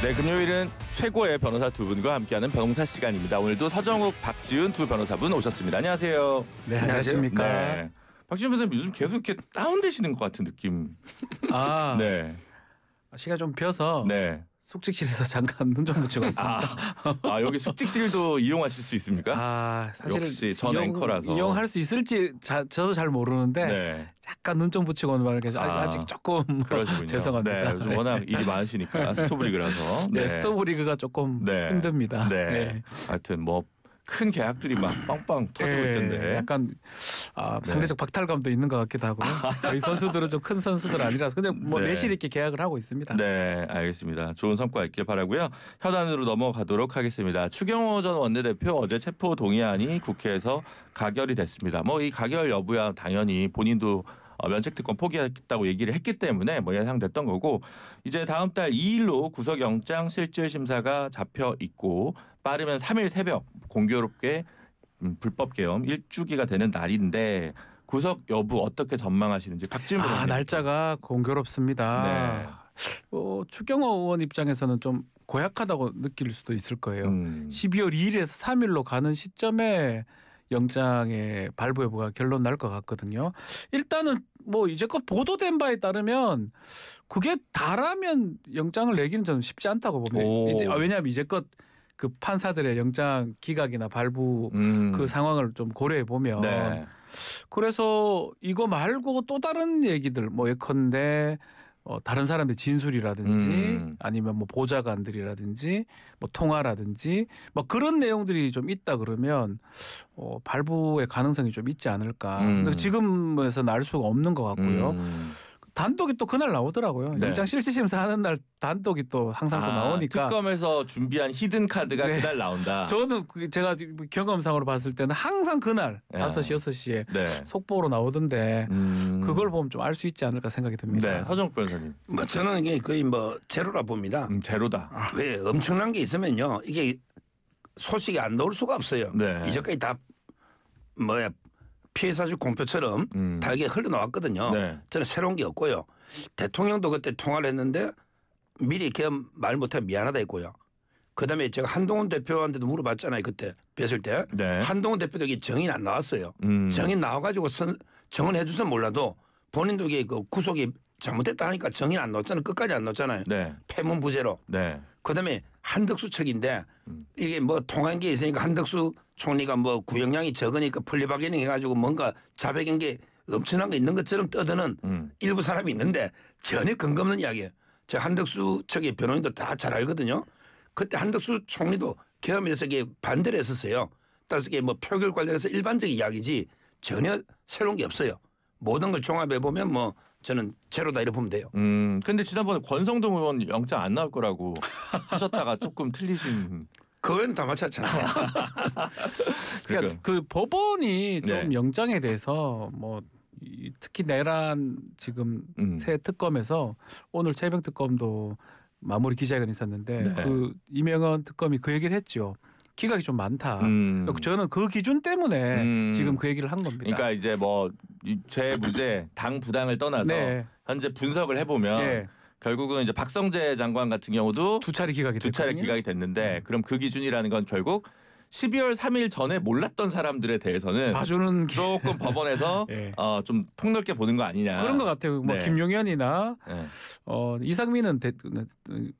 네, 금요일은 최고의 변호사 두 분과 함께하는 변호사 시간입니다. 오늘도 서정욱, 박지훈 두 변호사분 오셨습니다. 안녕하세요. 네, 안녕하십니까. 네. 박지훈 변호사님 요즘 계속 이렇게 다운되시는 것 같은 느낌. 아, 네. 시가 좀 비어서 네. 숙직실에서 잠깐 눈 좀 붙이고 있습니다. 여기 숙직실도 이용하실 수 있습니까? 사실 역시 전 앵커라서 이용할 수 있을지 저도 잘 모르는데 네. 잠깐 눈 좀 붙이고 오는 바람에 아직 조금 그러시군요. 죄송합니다. 네, 요즘 워낙 일이 많으시니까 스토브리그라서. 네, 스토브리그가 조금 네. 힘듭니다. 네. 네. 하여튼 뭐 큰 계약들이 막 빵빵 터지고 있던데. 약간 상대적 박탈감도 있는 것 같기도 하고요. 저희 선수들은 좀 큰 선수들 아니라서 근데 뭐 네. 내실 있게 계약을 하고 있습니다. 네, 알겠습니다. 좋은 성과 있길 바라고요. 현안으로 넘어가도록 하겠습니다. 추경호 전 원내대표 어제 체포 동의안이 국회에서 가결이 됐습니다. 뭐 이 가결 여부야 당연히 본인도 면책특권 포기했다고 얘기를 했기 때문에 뭐 예상됐던 거고 이제 다음 달 2일로 구속영장 실질심사가 잡혀 있고 빠르면 3일 새벽 공교롭게 불법 계엄 1주기가 되는 날인데 구속 여부 어떻게 전망하시는지 박지훈 의원님. 날짜가 공교롭습니다. 네. 추경호 의원 입장에서는 좀 고약하다고 느낄 수도 있을 거예요. 12월 2일에서 3일로 가는 시점에 영장의 발부 여부가 결론 날 것 같거든요. 일단은 뭐 이제껏 보도된 바에 따르면 그게 다라면 영장을 내기는 저는 쉽지 않다고 봅니다. 왜냐하면 이제껏 그 판사들의 영장 기각이나 발부 그 상황을 좀 고려해 보면 네. 그래서 이거 말고 또 다른 얘기들 뭐 예컨대 다른 사람의 진술이라든지 아니면 뭐 보좌관들이라든지 뭐 통화라든지 뭐 그런 내용들이 좀 있다 그러면 발부의 가능성이 좀 있지 않을까. 근데 지금에서는 알 수가 없는 것 같고요. 단독이 또 그날 나오더라고요. 네. 영장 실질심사 하는 날 단독이 또 항상 또 나오니까. 특검에서 준비한 히든 카드가 네. 그날 나온다. 저는 제가 경험상으로 봤을 때는 항상 그날 5시, 6시에 네. 속보로 나오던데 그걸 보면 좀 알 수 있지 않을까 생각이 듭니다. 네, 서정욱 변호사님. 뭐 저는 이게 거의 뭐 제로라 봅니다. 제로다. 왜 엄청난 게 있으면요. 이게 소식이 안 나올 수가 없어요. 네. 이제까지 다 피해 사실 공표처럼 다 이게 흘러나왔거든요. 네. 저는 새로운 게 없고요. 대통령도 그때 통화를 했는데 미리 계엄 말 못하면 미안하다 했고요. 그다음에 제가 한동훈 대표한테도 물어봤잖아요. 그때 뵀을 때. 네. 한동훈 대표도 이게 정인 안 나왔어요. 정인 나와가지고 정언해 주선 몰라도 본인도 이게 그 구속이 잘못됐다 하니까 정인 안 나왔잖아요. 끝까지 안 나왔잖아요. 네. 패문부제로. 네. 그다음에 한덕수 측인데 이게 뭐 통한 게 있으니까 한덕수 총리가 뭐 구형량이 적으니까 플리바게닝 해가지고 뭔가 자백인 게 엄청난 게 있는 것처럼 떠드는 일부 사람이 있는데 전혀 근거 없는 이야기예요. 제가 한덕수 측의 변호인도 다 잘 알거든요. 그때 한덕수 총리도 계엄에 대해서 이게 반대를 했었어요. 따라서 이게 뭐 표결 관련해서 일반적인 이야기지 전혀 새로운 게 없어요. 모든 걸 종합해 보면 뭐 저는 제로다 이렇게 보면 돼요. 근데 지난번에 권성동 의원 영장 안 나올 거라고 하셨다가 조금 틀리신. 그건 다 맞췄잖아요. 그러니까 그 법원이 좀 네. 영장에 대해서 뭐 특히 내란 지금 새 특검에서 오늘 최병 특검도 마무리 기자회견이 있었는데 네. 그 이명헌 특검이 그 얘기를 했죠. 기각이 좀 많다. 저는 그 기준 때문에 지금 그 얘기를 한 겁니다. 그러니까 이제 뭐 죄무죄 당 부당을 떠나서 네. 현재 분석을 해보면 네. 결국은 이제 박성재 장관 같은 경우도 두 차례 기각이 됐는데 그럼 그 기준이라는 건 결국 12월 3일 전에 몰랐던 사람들에 대해서는 봐주는 조금 법원에서 네. 좀 폭넓게 보는 거 아니냐. 그런 것 같아요. 뭐 네. 김용현이나 네. 이상민은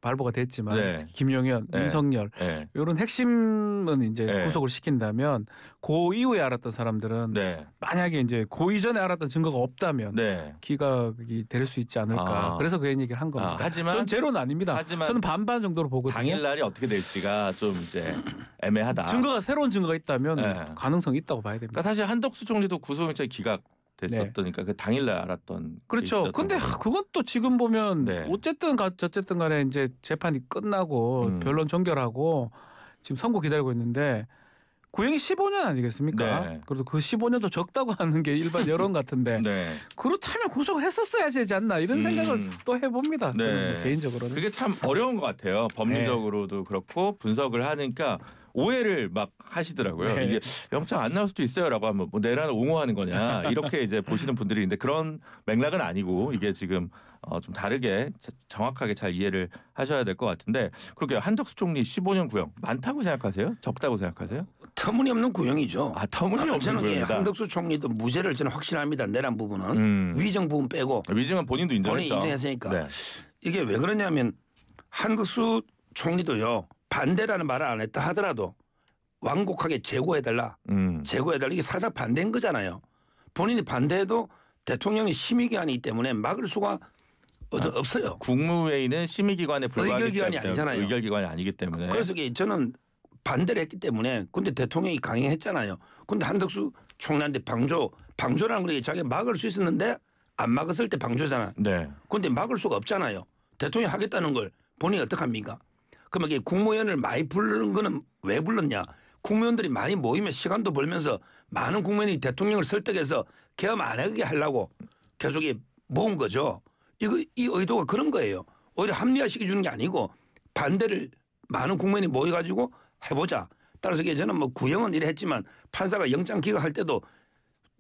발부가 됐지만 네. 김용현, 네. 윤석열 네. 이런 핵심은 이제 네. 구속을 시킨다면 그 이후에 알았던 사람들은 네. 만약에 이제 그 이전에 알았던 증거가 없다면 네. 기각이 될 수 있지 않을까. 그래서 그 얘기를 한 겁니다. 하지만 전 제로는 아닙니다. 하지만 저는 반반 정도로 보거든요. 당일날이 어떻게 될지가 좀 이제 애매하다. 새로운 증거가 있다면 네. 가능성이 있다고 봐야 됩니다. 그러니까 사실 한덕수 총리도 구속영장이 기각됐었다니까 그 당일날 알았던. 그렇죠. 근데 그건 또 지금 보면 네. 어쨌든 간에 이제 재판이 끝나고 변론 종결하고 지금 선고 기다리고 있는데 구형이 15년 아니겠습니까? 네. 그래서 그 15년도 적다고 하는 게 일반 여론 같은데 네. 그렇다면 구속을 했었어야 되지 않나 이런 생각을 또 해봅니다. 네. 저는 개인적으로는. 그게 참 어려운 것 같아요. 법리적으로도 그렇고 분석을 하니까 오해를 막 하시더라고요. 네. 이게 영장 안 나올 수도 있어요라고 하면 뭐 내란을 옹호하는 거냐 이렇게 이제 보시는 분들이 있는데 그런 맥락은 아니고 이게 지금 좀 다르게 정확하게 잘 이해를 하셔야 될 것 같은데 그렇게 한덕수 총리 15년 구형 많다고 생각하세요? 적다고 생각하세요? 터무니없는 구형이죠. 터무니없는 저는 구형이다. 한덕수 총리도 무죄를 저는 확신합니다. 내란 부분은 위정 부분 빼고 위증은 본인도 인정했죠. 본인이 인정했으니까 네. 이게 왜 그러냐면 한덕수 총리도요 반대라는 말을 안 했다 하더라도 완곡하게 재고해달라. 재고해달라. 이게 사실 반대인 거잖아요. 본인이 반대해도 대통령이 심의기관이기 때문에 막을 수가 없어요. 국무회의는 심의기관에 불과하기 의결기관이 때문에 아니잖아요. 의결기관이 아니기 때문에. 그래서 저는 반대를 했기 때문에 근데 대통령이 강행했잖아요. 근데 한덕수 총리한테 방조라는 게 자기가 막을 수 있었는데 안 막았을 때 방조잖아. 네. 근데 막을 수가 없잖아요. 대통령이 하겠다는 걸 본인이 어떡합니까? 그러면 이게 국무위원을 많이 부르는 거는 왜 불렀냐? 국무위원들이 많이 모이면 시간도 벌면서 많은 국민이 대통령을 설득해서 계엄 안 하게 하려고 계속 모은 거죠. 이 의도가 그런 거예요. 오히려 합리화시켜 주는 게 아니고 반대를 많은 국민이 모여가지고 해보자. 따라서 저는 뭐 구형은 이래 했지만 판사가 영장 기각할 때도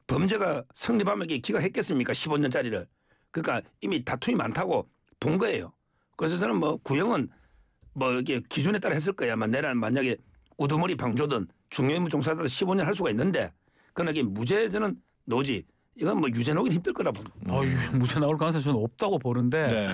범죄가 성립하면 기각했겠습니까? 15년짜리를. 그러니까 이미 다툼이 많다고 본 거예요. 그래서 저는 뭐 구형은 뭐 이게 기준에 따라 했을 거야만 내란 만약에 우두머리 방조든 중요임무 종사자도 15년 할 수가 있는데 그러나 이게 무죄 저는 노지 이건 뭐 유죄 나오긴 힘들 거라 봅니다. 무죄 나올 가능성이 저는 없다고 보는데 네.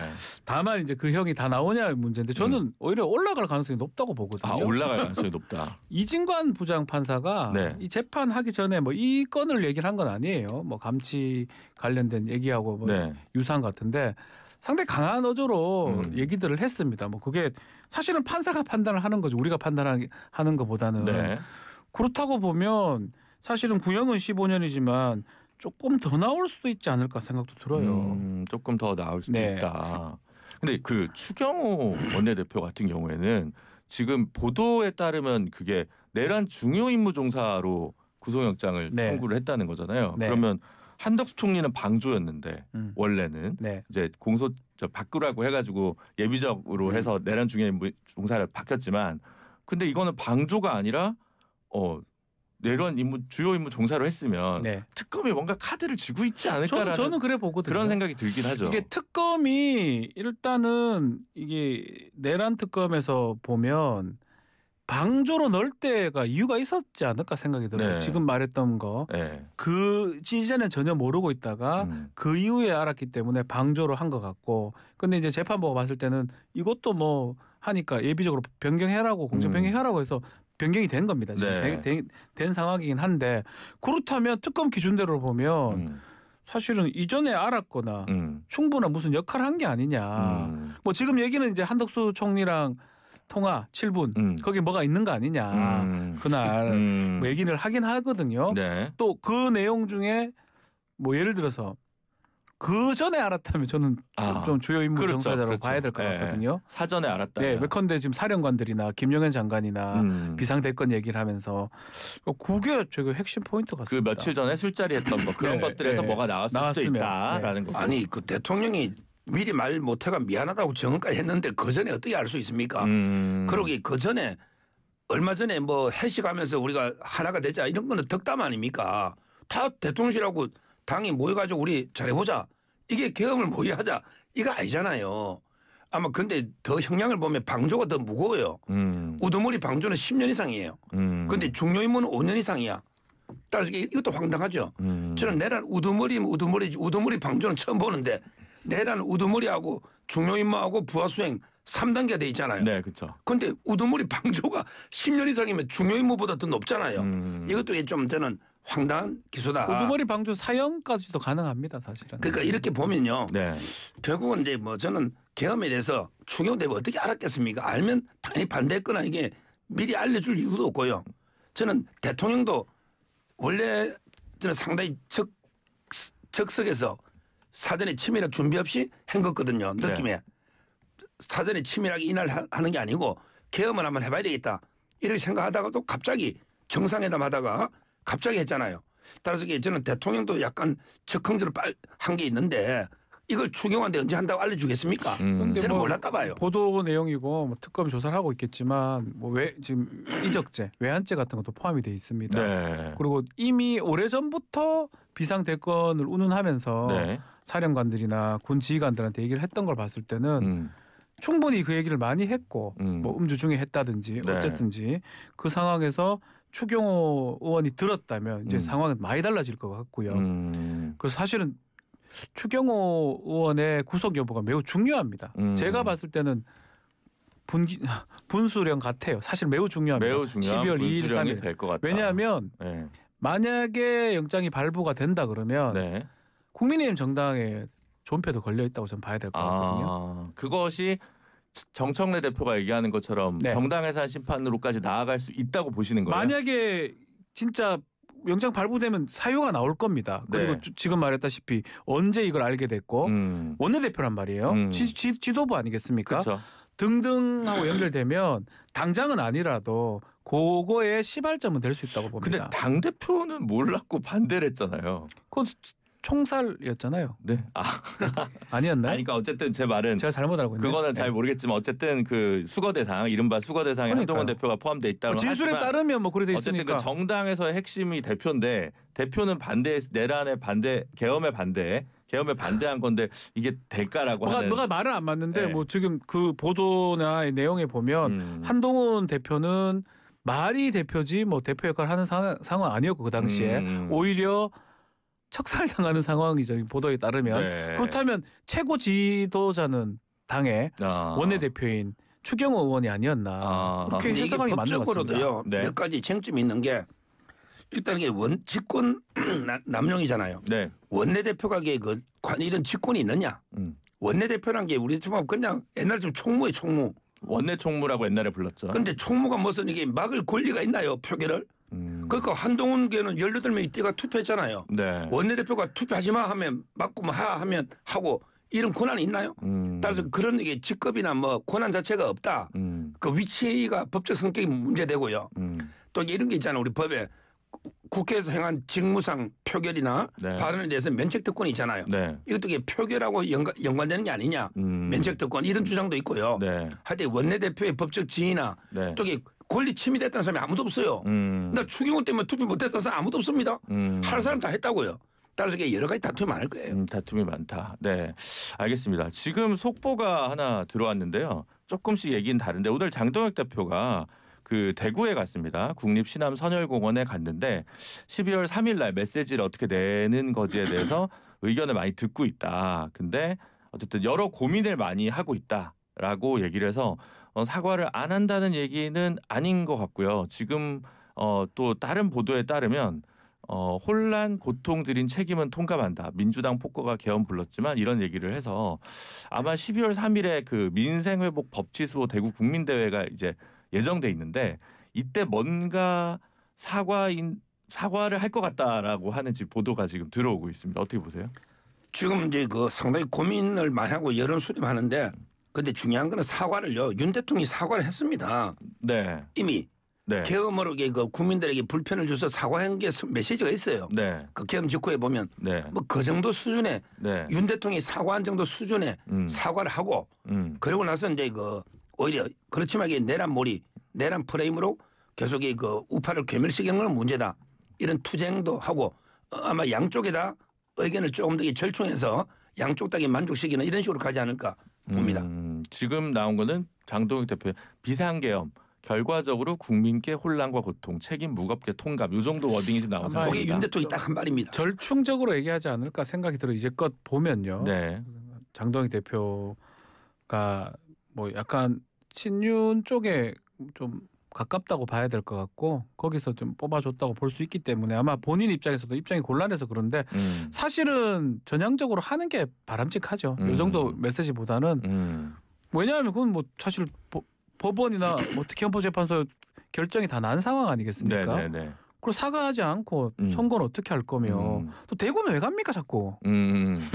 다만 이제 그 형이 다 나오냐의 문제인데 저는 오히려 올라갈 가능성이 높다고 보거든요. 올라갈 가능성이 높다. 이진관 부장판사가 네. 이 재판하기 전에 뭐 이 건을 얘기를 한 건 아니에요. 뭐 감치 관련된 얘기하고 뭐 네. 유사한 것 같은데 상당히 강한 어조로 얘기들을 했습니다. 뭐 그게 사실은 판사가 판단을 하는 거죠. 우리가 판단하는 것보다는. 네. 그렇다고 보면 사실은 구형은 15년이지만 조금 더 나올 수도 있지 않을까 생각도 들어요. 조금 더 나올 수도 네. 있다. 근데 그 추경호 원내대표 같은 경우에는 지금 보도에 따르면 그게 내란 중요 임무 종사로 구속영장을 네. 청구를 했다는 거잖아요. 네. 그러면 한덕수 총리는 방조였는데 원래는 네. 이제 공소 바꾸라고 해가지고 예비적으로 해서 내란 중요 임무 종사를 바뀌었지만 근데 이거는 방조가 아니라 내란 임무 주요 임무 종사로 했으면 네. 특검이 뭔가 카드를 쥐고 있지 않을까라는 저는 그래 보거든요. 그런 생각이 들긴 하죠. 이게 특검이 일단은 이게 내란 특검에서 보면 방조로 넣을 때가 이유가 있었지 않을까 생각이 들어요. 네. 지금 말했던 거. 네. 그 이전에 전혀 모르고 있다가 그 이후에 알았기 때문에 방조로 한 것 같고. 근데 이제 재판부가 봤을 때는 이것도 뭐 하니까 예비적으로 변경해라고 공정 변경해라고 해서 변경이 된 겁니다. 지금 네. 된 상황이긴 한데 그렇다면 특검 기준대로 보면 사실은 이전에 알았거나 충분한 무슨 역할을 한 게 아니냐. 뭐 지금 얘기는 이제 한덕수 총리랑 통화 7분 거기 뭐가 있는 거 아니냐. 그날 뭐 얘기를 하긴 하거든요. 네. 또 그 내용 중에 뭐 예를 들어서 그 전에 알았다면 저는 좀 주요 임무 그렇죠, 종사자라고 그렇죠. 봐야 될 것 네. 같거든요. 사전에 알았다. 네, 예컨대 지금 사령관들이나 김용현 장관이나 비상대권 얘기를 하면서 그게 제가 핵심 포인트 그 같습니다. 며칠 전에 술자리 했던 거 그런 네, 것들에서 네. 뭐가 나왔을 수도 나왔으면, 있다라는 거. 아니 그 대통령이 미리 말 못해가 미안하다고 정언까지 했는데 그 전에 어떻게 알 수 있습니까? 그러기 그 전에 얼마 전에 뭐 회식하면서 우리가 하나가 되자 이런 거는 덕담 아닙니까? 다 대통령실하고 당이 모여가지고 우리 잘해보자. 이게 계엄을 모의하자. 이거 아니잖아요. 아마 근데 더 형량을 보면 방조가 더 무거워요. 우두머리 방조는 10년 이상이에요. 근데 중요 임무는 5년 이상이야. 따라서 이것도 황당하죠. 저는 내란 우두머리면 우두머리지 우두머리 방조는 처음 보는데 내란 우두머리하고 중요 임무하고 부하 수행 3단계가 돼 있잖아요. 네, 그렇죠. 근데 우두머리 방조가 10년 이상이면 중요 임무보다 더 높잖아요. 이것도 좀 저는 황당한 기소다. 우두머리 방조 사형까지도 가능합니다, 사실은. 그러니까 이렇게 보면요. 네. 결국은 이제 뭐 저는 계엄에 대해서 추경되면 어떻게 알았겠습니까? 알면 당연히 반대했거나 이게 미리 알려줄 이유도 없고요. 저는 대통령도 원래 저는 상당히 적석에서 사전에 치밀하게 준비 없이 한 거거든요. 느낌에. 네. 사전에 치밀하게 이날 하는 게 아니고 계엄을 한번 해봐야 되겠다. 이렇게 생각하다가도 갑자기 정상회담 하다가 갑자기 했잖아요. 따라서 저는 대통령도 약간 적응적으로 한 게 있는데 이걸 추경호한테 언제 한다고 알려주겠습니까? 근데 저는 뭐 몰랐다 봐요. 보도 내용이고 뭐 특검 조사를 하고 있겠지만 뭐 왜 지금 이적죄, 외환죄 같은 것도 포함이 돼 있습니다. 네. 그리고 이미 오래전부터 비상 대권을 운운하면서 네. 사령관들이나 군 지휘관들한테 얘기를 했던 걸 봤을 때는 충분히 그 얘기를 많이 했고 뭐 음주 중에 했다든지 네. 어쨌든지 그 상황에서 추경호 의원이 들었다면 이제 상황은 많이 달라질 것 같고요. 그래서 사실은 추경호 의원의 구속 여부가 매우 중요합니다. 제가 봤을 때는 분수령 같아요. 사실 매우 중요합니다. 매우 중요한 12월 2일, 분수령이 3일. 될 것 같다. 왜냐하면 네. 만약에 영장이 발부가 된다 그러면 네. 국민의힘 정당에 존폐도 걸려 있다고 저는 봐야 될 것 같거든요. 그것이 정청래 대표가 얘기하는 것처럼 네. 정당해산 심판으로까지 나아갈 수 있다고 보시는 거예요? 만약에 진짜 영장 발부되면 사유가 나올 겁니다. 그리고 네. 지금 말했다시피 언제 이걸 알게 됐고 원내대표란 말이에요. 지도부 아니겠습니까? 그렇죠. 등등하고 연결되면 당장은 아니라도 그거의 시발점은 될 수 있다고 봅니다. 근데 당 대표는 몰랐고 반대를 했잖아요. 그건 총살이었잖아요. 네. 아니었나요? 그러니까 어쨌든 제 말은 제가 잘못 알고 있네요. 그거는 잘 네. 모르겠지만 어쨌든 그 수거 대상, 이른바 수거 대상에 그러니까요. 한동훈 대표가 포함돼 있다고 진술에 하지만 따르면 뭐 그래 돼 어쨌든 있으니까. 그 정당에서의 핵심이 대표인데 대표는 반대 내란에 반대 계엄에 반대한 건데 이게 될까라고 하는 뭐가 말은 안 맞는데 네. 뭐 지금 그 보도나 내용에 보면 한동훈 대표는 말이 대표지 뭐 대표 역할을 하는 상황 아니었고 그 당시에 오히려 척살당하는 상황이죠. 보도에 따르면. 네. 그렇다면 최고 지도자는 당의 원내대표인 추경호 의원이 아니었나. 그렇게 근데 이게 해석하기 맞는 것 같습니다. 법적으로도요. 네. 몇 가지 쟁점이 있는 게 일단 이게 직권 남용이잖아요. 네. 원내대표가 이런 직권이 있느냐? 원내대표란 게 우리 처럼 그냥 옛날처럼 총무에 총무. 원내 총무라고 옛날에 불렀죠. 근데 총무가 무슨 이게 막을 권리가 있나요? 표결을? 그러니까 한동훈께는 18명이 뛰가 투표했잖아요. 네. 원내대표가 투표하지 마 하면 맞고 뭐 하면 하고 이런 권한이 있나요? 따라서 그런 이게 직급이나 뭐 권한 자체가 없다. 그 위치가 법적 성격이 문제되고요. 또 이런 게 있잖아요. 우리 법에 국회에서 행한 직무상 표결이나 네. 발언에 대해서 면책특권이 있잖아요. 네. 이것도 이게 표결하고 연관되는 게 아니냐. 면책특권 이런 주장도 있고요. 네. 하여튼 원내대표의 법적 지위나 네. 또 이게 권리 침해됐다는 사람이 아무도 없어요. 나 추경호 때문에 투표 못했다는 사람 아무도 없습니다. 할 사람 다 했다고요. 따라서 이게 여러 가지 다툼이 많을 거예요. 다툼이 많다. 네, 알겠습니다. 지금 속보가 하나 들어왔는데요. 조금씩 얘기는 다른데 오늘 장동혁 대표가 그 대구에 갔습니다. 국립시남 선열공원에 갔는데 12월 3일 날 메시지를 어떻게 내는 거지에 대해서 의견을 많이 듣고 있다. 근데 어쨌든 여러 고민을 많이 하고 있다라고 얘기를 해서 사과를 안 한다는 얘기는 아닌 것 같고요. 지금 또 다른 보도에 따르면 혼란, 고통 들인 책임은 통감한다. 민주당 폭거가 개헌 불렀지만 이런 얘기를 해서 아마 12월 3일에 그 민생회복 법치수호 대구 국민대회가 이제 예정돼 있는데 이때 뭔가 사과를 할 것 같다라고 하는 보도가 지금 들어오고 있습니다. 어떻게 보세요? 지금 이제 상당히 고민을 많이 하고 여론 수렴하는데 근데 중요한 거는 사과를요. 윤 대통령이 사과를 했습니다. 네. 이미 네. 계엄으로 국민들에게 불편을 줘서 사과한 게 메시지가 있어요. 네. 그 계엄 직후에 보면 네. 뭐 그 정도 수준의 네. 윤 대통령이 사과한 정도 수준의 사과를 하고 그러고 나서 이제 오히려 그렇지만 이게 내란 프레임으로 계속 우파를 괴멸시키는 건 문제다. 이런 투쟁도 하고 아마 양쪽에다 의견을 조금 더 절충해서 양쪽 다 만족시키는 이런 식으로 가지 않을까 봅니다. 지금 나온 거는 장동혁 대표의 비상계엄 결과적으로 국민께 혼란과 고통 책임 무겁게 통감 이 정도 워딩이 지금 나온 상황입니다. 거기 윤 대통령이 딱 한 말입니다. 절충적으로 얘기하지 않을까 생각이 들어 이제껏 보면요. 네. 장동혁 대표가 뭐 약간 친윤 쪽에 좀 가깝다고 봐야 될 것 같고 거기서 좀 뽑아줬다고 볼 수 있기 때문에 아마 본인 입장에서도 입장이 곤란해서 그런데 사실은 전향적으로 하는 게 바람직하죠. 이 정도 메시지보다는 왜냐하면 그건 뭐 사실 법원이나 뭐 특히 헌법재판소 결정이 다 난 상황 아니겠습니까? 네네네. 그리고 사과하지 않고 선거는 어떻게 할 거며 또 대구는 왜 갑니까 자꾸?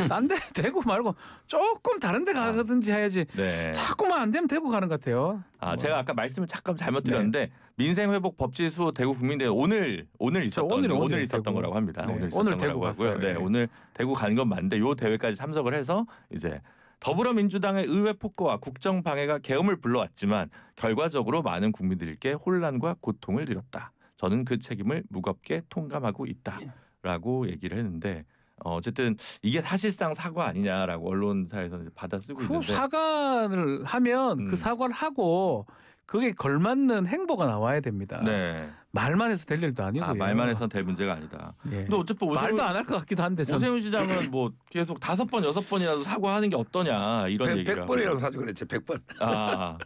딴 데 대구 말고 조금 다른 데 가든지 해야지. 네. 자꾸만 안 되면 대구 가는 것 같아요. 제가 아까 말씀을 잠깐 잘못 드렸는데 민생회복 법지수 대구 국민대회 오늘 있었던 대구. 거라고 합니다. 네. 오늘 있었던 오늘 대구 거라고 하고요. 갔어요. 네, 네. 오늘 대구 간 건 맞는데 요 대회까지 참석을 해서 이제 더불어민주당의 의회 폭거와 국정 방해가 계엄을 불러왔지만 결과적으로 많은 국민들께 혼란과 고통을 드렸다. 저는 그 책임을 무겁게 통감하고 있다라고 얘기를 했는데 어쨌든 이게 사실상 사과 아니냐라고 언론사에서는 받아쓰고 그 있는데 사과를 하면 그 사과를 하고 그게 걸맞는 행보가 나와야 됩니다. 네. 말만 해서 될 일도 아니고요. 말만 해서는 될 문제가 아니다. 예. 근데 어쨌든 말도 안 할 것 같기도 한데 저는. 오세훈 시장은 뭐 계속 5번 6번이라도 사과하는 게 어떠냐 이런 얘기를 100번이라도 하죠 그랬죠. 100번.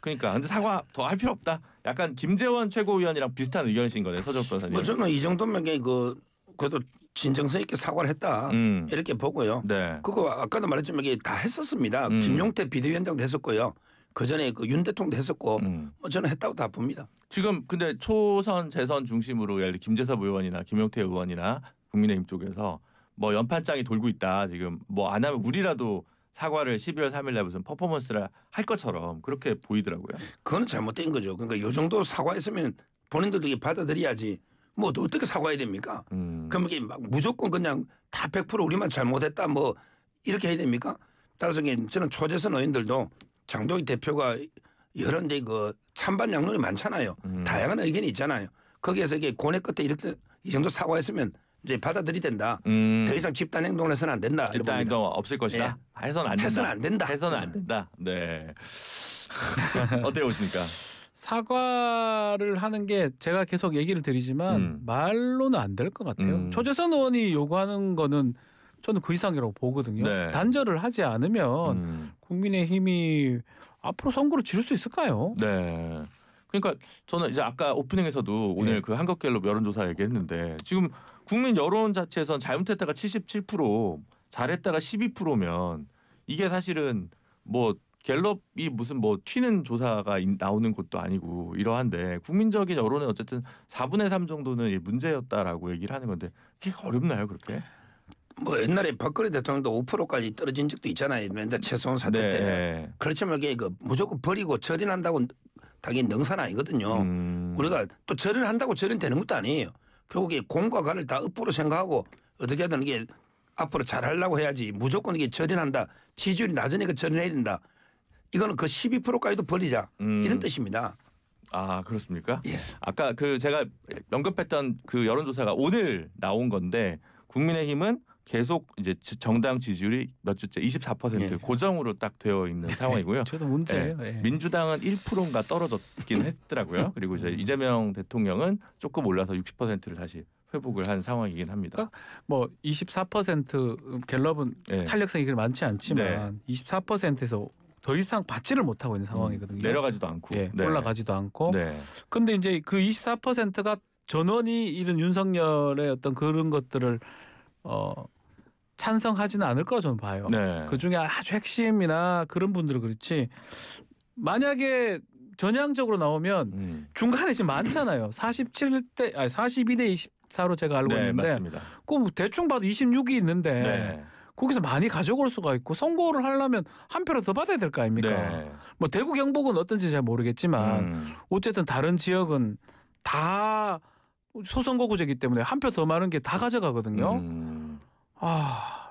그러니까 근데 사과 더 할 필요 없다. 약간 김재원 최고위원이랑 비슷한 의견이신 거네 서정 변호사님. 뭐 저는 이 정도면 그래도 진정성 있게 사과를 했다 이렇게 보고요. 네. 그거 아까도 말했지만 이게 다 했었습니다. 김용태 비대위원장도 했었고요. 그 전에 그 윤 대통령도 했었고 뭐 저는 했다고 다 봅니다. 지금 근데 초선 재선 중심으로 예를 들어 김재섭 의원이나 김용태 의원이나 국민의힘 쪽에서 뭐 연판장이 돌고 있다. 지금 뭐 안 하면 우리라도 사과를 12월 3일날 무슨 퍼포먼스를 할 것처럼 그렇게 보이더라고요. 그거는 잘못된 거죠. 그러니까 요 정도 사과했으면 본인들도 이게 받아들여야지. 뭐 어떻게 사과해야 됩니까? 그럼 이게 막 무조건 그냥 다 100% 우리만 잘못했다 뭐 이렇게 해야 됩니까? 따라서 저는 초재선 의원들도 장동희 대표가 여러 이제 그 찬반 양론이 많잖아요. 다양한 의견이 있잖아요. 거기에서 이게 고뇌 끝에 이렇게 이 정도 사과했으면 이제 받아들이 된다. 더 이상 집단 행동을 해서는 안 된다. 집단 행동 없을 것이다. 네. 해서는 안 된다. 해서는 안 된다. 해서는 안 된다. 네. 어떻게 보십니까? 사과를 하는 게 제가 계속 얘기를 드리지만 말로는 안 될 것 같아요. 초재선 의원이 요구하는 거는 저는 그 이상이라고 보거든요. 네. 단절을 하지 않으면 국민의힘이 앞으로 선거를 치를 수 있을까요? 네. 그러니까 저는 이제 아까 오프닝에서도 오늘 그 한국갤럽 여론조사 얘기했는데 지금 국민 여론 자체에선 잘못했다가 77%, 잘했다가 12%면 이게 사실은 뭐 갤럽이 무슨 뭐 튀는 조사가 나오는 곳도 아니고 이러한데 국민적인 여론은 어쨌든 4분의 3 정도는 문제였다라고 얘기를 하는 건데 그게 어렵나요 그렇게? 뭐 옛날에 박근혜 대통령도 5%까지 떨어진 적도 있잖아요. 맨날 최소한 사태 네. 때. 그렇지만 이게 그 무조건 버리고 처리한다고 당연히 능사는 아니거든요. 우리가 또 처리한다고 처리되는 것도 아니에요. 결국에 공과 가를 다 업보로 생각하고 어떻게 하든 이게 앞으로 잘하려고 해야지 무조건 이게 처리한다. 지지율이 낮으니까 처리해야 된다. 이거는 그 12%까지도 버리자 이런 뜻입니다. 아 그렇습니까? 예. 아까 그 제가 언급했던 그 여론조사가 오늘 나온 건데 국민의힘은 계속 이제 정당 지지율이 몇 주째 24% 예. 고정으로 딱 되어 있는 상황이고요. 저도 문제예요. 예. 예. 민주당은 1%인가 떨어졌긴 했더라고요. 그리고 이제 이재명 대통령은 조금 올라서 60%를 다시 회복을 한 상황이긴 합니다. 뭐 24% 갤럽은 예. 탄력성이 그렇게 많지 않지만 24%에서 더 이상 받지를 못하고 있는 상황이거든요. 내려가지도 않고 예, 네. 올라가지도 않고. 네. 근데 이제 그 24%가 전원이 이런 윤석열의 어떤 그런 것들을 찬성하지는 않을 거라 저는 봐요. 네. 그 중에 아주 핵심이나 그런 분들은 그렇지. 만약에 전향적으로 나오면 중간에 지금 많잖아요. 42대 24로 제가 알고 네, 있는데 맞습니다. 그 대충 봐도 26이 있는데 네. 거기서 많이 가져올 수가 있고 선거를 하려면 한 표를 더 받아야 될 거 아닙니까? 네. 뭐 대구 경북은 어떤지 잘 모르겠지만 어쨌든 다른 지역은 다 소선거구제이기 때문에 한 표 더 많은 게 다 가져가거든요.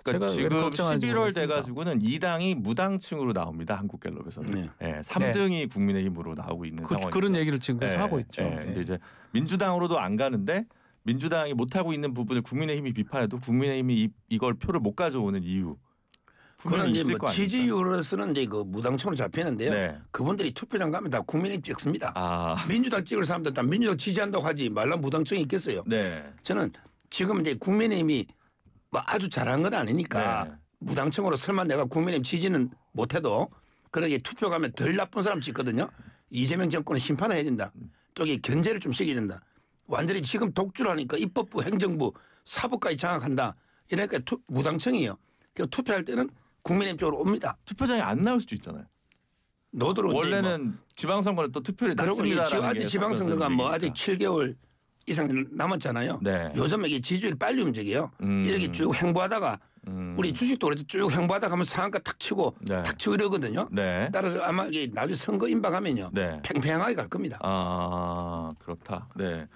그러니까 제가 지금 걱정하는지 11월 모르겠습니다. 돼가지고는 2당이 무당층으로 나옵니다. 한국갤럽에서는. 네. 네, 3등이 국민의힘으로 나오고 있는 상황이죠. 그런 얘기를 지금 계속 네, 하고 있죠. 네. 근데 이제 민주당으로도 안 가는데 민주당이 못하고 있는 부분을 국민의힘이 비판해도 국민의힘이 이걸 표를 못 가져오는 이유. 그건 분명히 이제 있을 뭐 거 아닙니까? 지지율로서는 이제 그 무당층으로 잡히는데요. 네. 그분들이 투표장 가면 다 국민의힘 찍습니다. 아, 민주당 찍을 사람들 다 민주당 지지한다고 하지 말라 무당층이 있겠어요. 네. 저는 지금 이제 국민의힘이 뭐 아주 잘한 건 아니니까 네. 무당층으로 설마 내가 국민의힘 지지는 못해도 그러게 투표 가면 덜 나쁜 사람 찍거든요. 이재명 정권은 심판해야 된다. 또 이게 견제를 좀 시켜야 된다. 완전히 지금 독주를 하니까 입법부, 행정부, 사법까지 장악한다. 이러니까 무당층이에요. 그래서 투표할 때는 국민의힘 쪽으로 옵니다. 투표장에 안 나올 수도 있잖아요. 노드로 원래는 지방선거는 또 투표를 그리고 났습니다라는 지금 게 아직 지방선거가 뭐 아직 7개월 이상 남았잖아요. 네. 요즘 이게 지지율이 빨리 움직여요. 이렇게 쭉 행보하다가 우리 주식도 그래서 쭉 행보하다가 하면 상한가 탁 치고 네. 탁 치고 이러거든요. 네. 따라서 아마 이게 나중에 선거 임박하면요. 네. 팽팽하게 갈 겁니다. 아 그렇다. 네.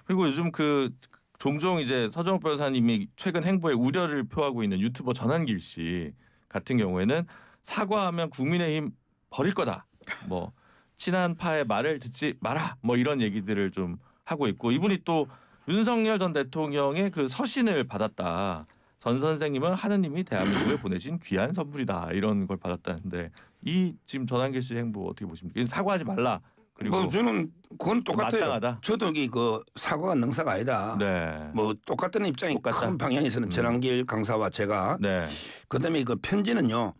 그리고 요즘 그 종종 이제 서정욱 변호사님이 최근 행보에 우려를 표하고 있는 유튜버 전한길 씨 같은 경우에는 사과하면 국민의힘 버릴 거다. 뭐 친한파의 말을 듣지 마라. 뭐 이런 얘기들을 좀 하고 있고 이분이 또 윤석열 전 대통령의 그 서신을 받았다. 전 선생님은 하느님이 대한민국에 보내신 귀한 선물이다. 이런 걸 받았다는데 이 지금 전한길 씨 행보 어떻게 보십니까? 사과하지 말라. 그리고 뭐 저는 그건 똑같아요. 마땅하다. 저도 이게 그 사과가 능사가 아니다. 네. 뭐 똑같은 입장이 똑같다. 큰 방향에서는 전한길 강사와 제가 네. 그다음에 그 편지는요.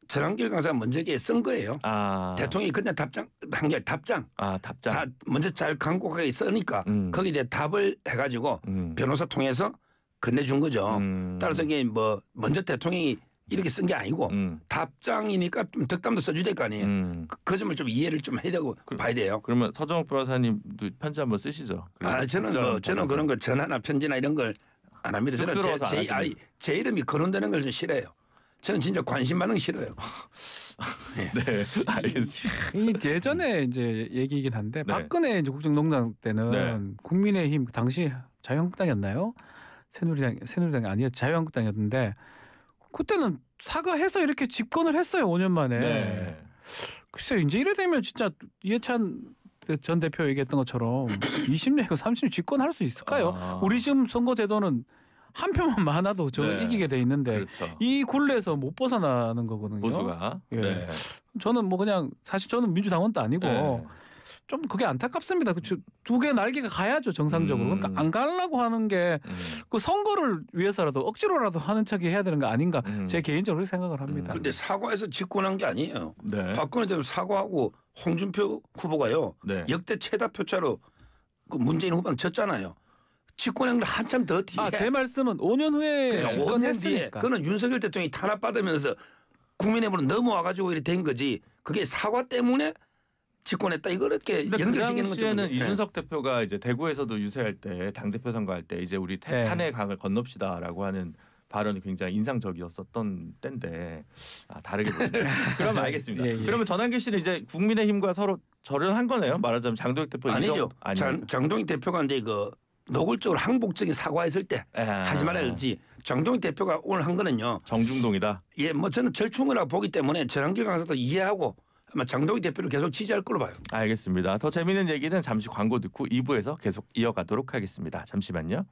전한길 강사가 먼저 이게 쓴 거예요. 아. 대통령이 그냥 답장 한 게 답장. 아 답장. 다 먼저 잘 간곡하게 써니까 거기에 대해 답을 해가지고 변호사 통해서 건네준 거죠. 따라서 이게 뭐 먼저 대통령이 이렇게 쓴 게 아니고 답장이니까 좀 덕담도 써줘야 될 거 아니에요. 그 점을 좀 이해를 좀 해야 되고 봐야 돼요. 그러면 서정욱 변호사님도 편지 한번 쓰시죠. 아 저는 그런 거 전화나 편지나 이런 걸 안 합니다. 저는 제 이름이 거론되는 걸 좀 싫어해요. 저는 진짜 관심 받는 거 싫어요. 네, 알겠습니다. 이 예전에 이제 얘기이긴 한데 네. 박근혜 이제 국정농단 때는 네. 국민의힘 당시 자유한국당이었나요? 새누리당이 아니었 자유한국당이었는데 그때는 사과해서 이렇게 집권을 했어요. 5년 만에. 네. 글쎄요. 이제 이래 되면 진짜 이해찬 전 대표 얘기했던 것처럼 20년이고 30년 집권할 수 있을까요? 아. 우리 지금 선거제도는 한 표만 많아도 저 네. 이기게 돼 있는데 그렇죠. 이 굴레에서 못 벗어나는 거거든요. 보수가. 예. 네. 저는 뭐 그냥 사실 저는 민주당원도 아니고 네. 좀 그게 안타깝습니다. 두 개 날개가 가야죠 정상적으로. 그러니까 안 가려고 하는 게 그 선거를 위해서라도 억지로라도 하는 척이 해야 되는 거 아닌가 제 개인적으로 생각을 합니다. 근데 사과해서 집권한 게 아니에요. 네. 박근혜 대통령 사과하고 홍준표 후보가요. 네. 역대 최다 표차로 그 문재인 후보는 졌잖아요. 집권한 걸 한참 더 뒤에. 제 말씀은 5년 후에 그러니까 5년 뒤에 집권했으니까. 그거는 윤석열 대통령이 탄압받으면서 국민의힘으로 넘어와가지고 이렇게 된 거지. 그게 사과 때문에 집권했다. 이걸 이렇게 근데 그 연결시키는 거죠. 당시에는 이준석 대표가 이제 대구에서도 유세할 때 당대표 선거할 때 이제 우리 네. 탄핵 강을 건넙시다라고 하는 발언이 굉장히 인상적이었었던 때인데 다르게 보시네요. 그러면 알겠습니다. 예. 그러면 전한길 씨는 이제 국민의힘과 서로 절연한 거네요. 말하자면 장도혁 대표 아니죠. 아니에요. 장동익 대표가 이제 그 노골적으로 항복적인 사과했을 때 하지 말아야 할지 장동익 대표가 오늘 한 거는요. 정중동이다. 예, 뭐 저는 절충이라고 보기 때문에 전한길 강사도 이해하고 아마 장동익 대표를 계속 지지할 걸로 봐요. 알겠습니다. 더 재미있는 얘기는 잠시 광고 듣고 2부에서 계속 이어가도록 하겠습니다. 잠시만요.